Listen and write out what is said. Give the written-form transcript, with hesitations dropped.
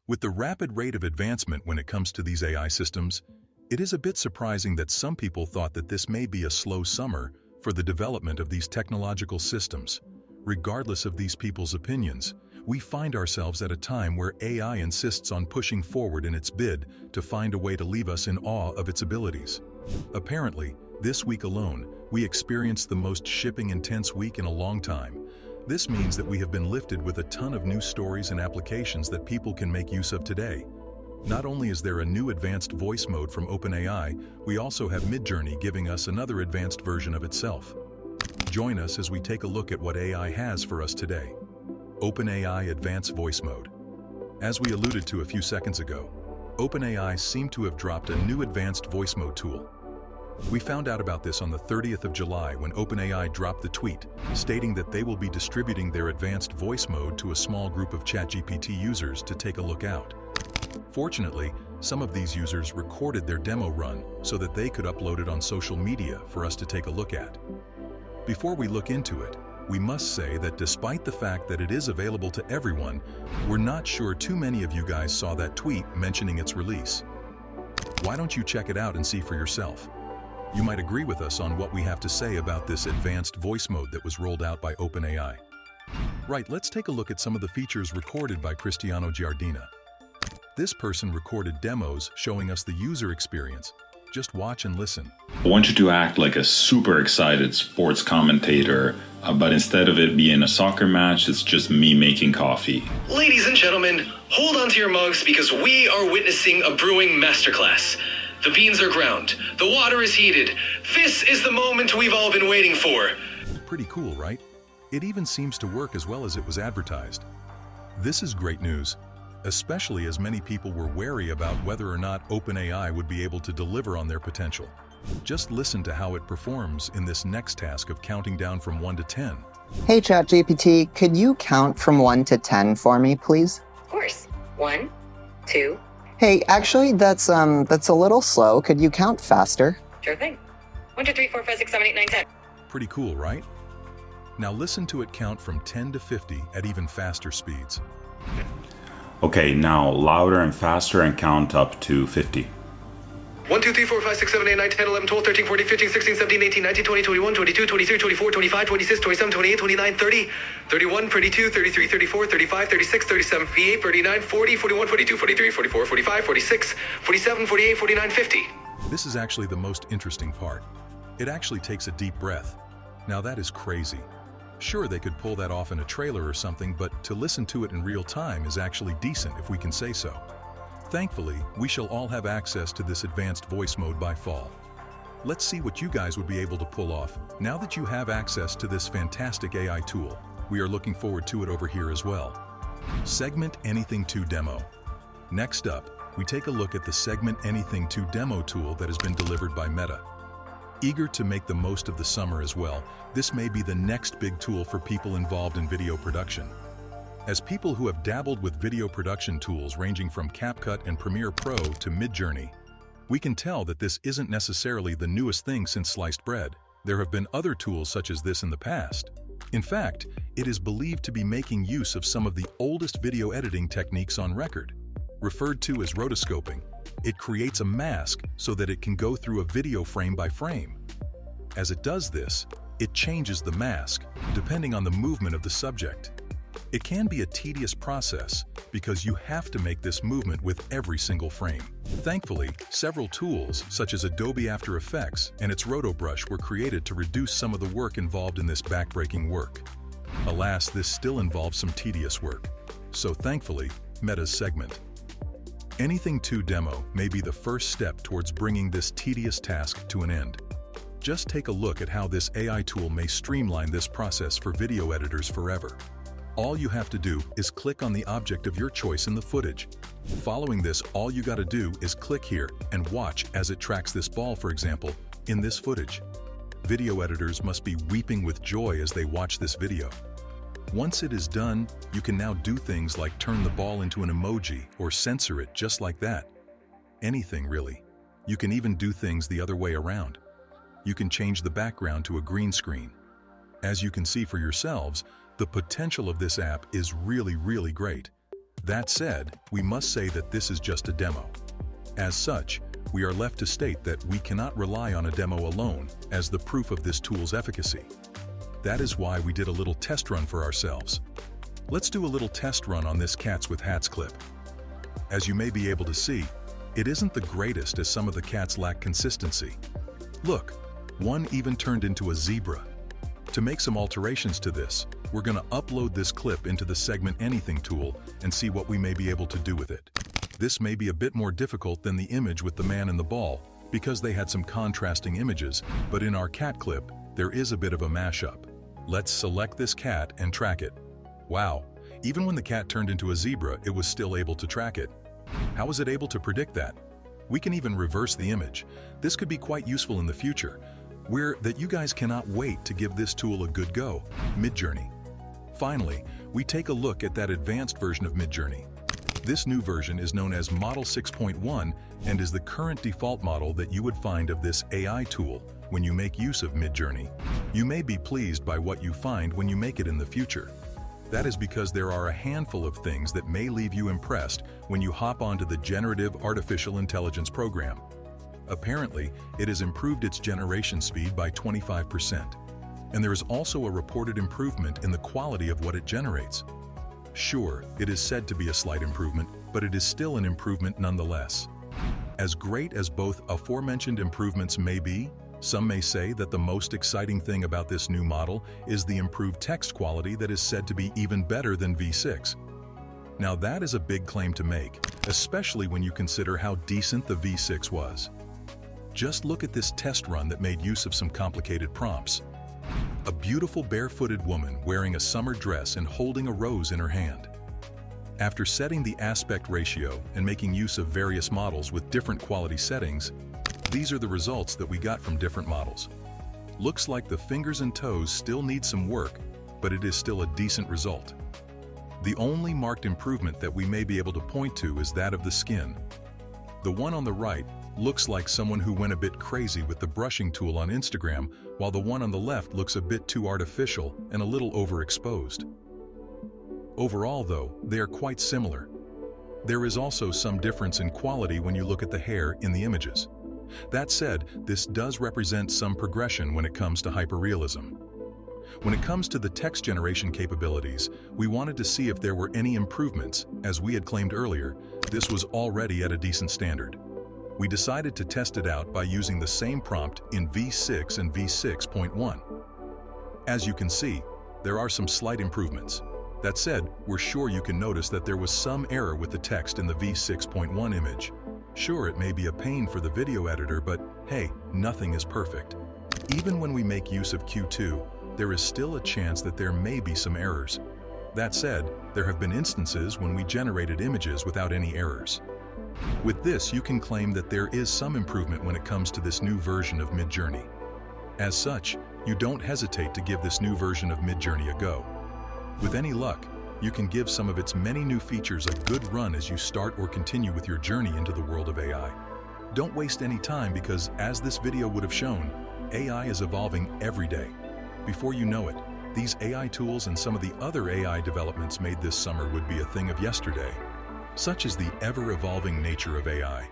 With the rapid rate of advancement when it comes to these AI systems, it is a bit surprising that some people thought that this may be a slow summer for the development of these technological systems. Regardless of these people's opinions, we find ourselves at a time where AI insists on pushing forward in its bid to find a way to leave us in awe of its abilities. Apparently, this week alone, we experienced the most shipping-intense week in a long time. This means that we have been lifted with a ton of new stories and applications that people can make use of today. Not only is there a new advanced voice mode from OpenAI, we also have Midjourney giving us another advanced version of itself. Join us as we take a look at what AI has for us today. OpenAI Advanced Voice Mode. As we alluded to a few seconds ago, OpenAI seemed to have dropped a new advanced voice mode tool. We found out about this on the 30th of July when OpenAI dropped the tweet, stating that they will be distributing their advanced voice mode to a small group of ChatGPT users to take a look out. Fortunately, some of these users recorded their demo run so that they could upload it on social media for us to take a look at. Before we look into it, we must say that despite the fact that it is available to everyone, we're not sure too many of you guys saw that tweet mentioning its release. Why don't you check it out and see for yourself? You might agree with us on what we have to say about this advanced voice mode that was rolled out by OpenAI. Right, let's take a look at some of the features recorded by Cristiano Giardina. This person recorded demos showing us the user experience. Just watch and listen. I want you to act like a super excited sports commentator, but instead of it being a soccer match, it's just me making coffee. Ladies and gentlemen, hold on to your mugs because we are witnessing a brewing masterclass. The beans are ground. The water is heated. This is the moment we've all been waiting for. Pretty cool, right? It even seems to work as well as it was advertised. This is great news, especially as many people were wary about whether or not OpenAI would be able to deliver on their potential. Just listen to how it performs in this next task of counting down from 1 to 10. Hey ChatGPT, could you count from 1 to 10 for me, please? Of course. 1, 2. Hey, actually, that's a little slow. Could you count faster? Sure thing. 1, 2, 3, 4, 5, 6, 7, 8, 9, 10. Pretty cool, right? Now listen to it count from 10 to 50 at even faster speeds. Okay, now louder and faster and count up to 50. 1, 2, 3, 4, 5, 6, 7, 8, 9, 10, 11, 12, 13, 14, 15, 16, 17, 18, 19, 20, 21, 22, 23, 24, 25, 26, 27, 28, 29, 30, 31, 32, 33, 34, 35, 36, 37, 38, 39, 40, 41, 42, 43, 44, 45, 46, 47, 48, 49, 50. This is actually the most interesting part. It actually takes a deep breath. Now that is crazy. Sure, they could pull that off in a trailer or something, but to listen to it in real time is actually decent, if we can say so. Thankfully, we shall all have access to this advanced voice mode by fall. Let's see what you guys would be able to pull off. Now that you have access to this fantastic AI tool, we are looking forward to it over here as well. Segment Anything To demo. Next up, we take a look at the Segment Anything To demo tool that has been delivered by Meta. Eager to make the most of the summer as well, this may be the next big tool for people involved in video production. As people who have dabbled with video production tools ranging from CapCut and Premiere Pro to Midjourney, we can tell that this isn't necessarily the newest thing since sliced bread. There have been other tools such as this in the past. In fact, it is believed to be making use of some of the oldest video editing techniques on record. Referred to as rotoscoping, it creates a mask so that it can go through a video frame by frame. As it does this, it changes the mask depending on the movement of the subject. It can be a tedious process because you have to make this movement with every single frame. Thankfully, several tools such as Adobe After Effects and its RotoBrush were created to reduce some of the work involved in this backbreaking work. Alas, this still involves some tedious work. So thankfully, Meta's Segment Anything To demo may be the first step towards bringing this tedious task to an end. Just take a look at how this AI tool may streamline this process for video editors forever. All you have to do is click on the object of your choice in the footage. Following this, all you gotta do is click here and watch as it tracks this ball, for example, in this footage. Video editors must be weeping with joy as they watch this video. Once it is done, you can now do things like turn the ball into an emoji or censor it just like that. Anything really. You can even do things the other way around. You can change the background to a green screen. As you can see for yourselves, the potential of this app is really great. That said, we must say that this is just a demo. As such, we are left to state that we cannot rely on a demo alone as the proof of this tool's efficacy. That is why we did a little test run for ourselves. Let's do a little test run on this Cats with Hats clip. As you may be able to see, it isn't the greatest as some of the cats lack consistency. Look, one even turned into a zebra. To make some alterations to this, we're going to upload this clip into the Segment Anything tool and see what we may be able to do with it. This may be a bit more difficult than the image with the man and the ball because they had some contrasting images, but in our cat clip, there is a bit of a mashup. Let's select this cat and track it. Wow, even when the cat turned into a zebra, it was still able to track it. How was it able to predict that? We can even reverse the image. This could be quite useful in the future. That you guys cannot wait to give this tool a good go, Midjourney. Finally, we take a look at that advanced version of Midjourney. This new version is known as Model 6.1 and is the current default model that you would find of this AI tool when you make use of Midjourney. You may be pleased by what you find when you make it in the future. That is because there are a handful of things that may leave you impressed when you hop onto the Generative Artificial Intelligence program. Apparently, it has improved its generation speed by 25%. And there is also a reported improvement in the quality of what it generates. Sure, it is said to be a slight improvement, but it is still an improvement nonetheless. As great as both aforementioned improvements may be, some may say that the most exciting thing about this new model is the improved text quality that is said to be even better than V6. Now that is a big claim to make, especially when you consider how decent the V6 was. Just look at this test run that made use of some complicated prompts. A beautiful barefooted woman wearing a summer dress and holding a rose in her hand. After setting the aspect ratio and making use of various models with different quality settings, these are the results that we got from different models. Looks like the fingers and toes still need some work, but it is still a decent result. The only marked improvement that we may be able to point to is that of the skin. The one on the right looks like someone who went a bit crazy with the brushing tool on Instagram, while the one on the left looks a bit too artificial and a little overexposed. Overall, though, they are quite similar. There is also some difference in quality when you look at the hair in the images. That said, this does represent some progression when it comes to hyperrealism. When it comes to the text generation capabilities, we wanted to see if there were any improvements. As we had claimed earlier, this was already at a decent standard. We decided to test it out by using the same prompt in V6 and V6.1. As you can see, there are some slight improvements. That said, we're sure you can notice that there was some error with the text in the V6.1 image. Sure, it may be a pain for the video editor, but hey, nothing is perfect. Even when we make use of Q2, there is still a chance that there may be some errors. That said, there have been instances when we generated images without any errors. With this, you can claim that there is some improvement when it comes to this new version of Midjourney. As such, you don't hesitate to give this new version of Midjourney a go. With any luck, you can give some of its many new features a good run as you start or continue with your journey into the world of AI. Don't waste any time because, as this video would have shown, AI is evolving every day. Before you know it, these AI tools and some of the other AI developments made this summer would be a thing of yesterday. Such is the ever-evolving nature of AI.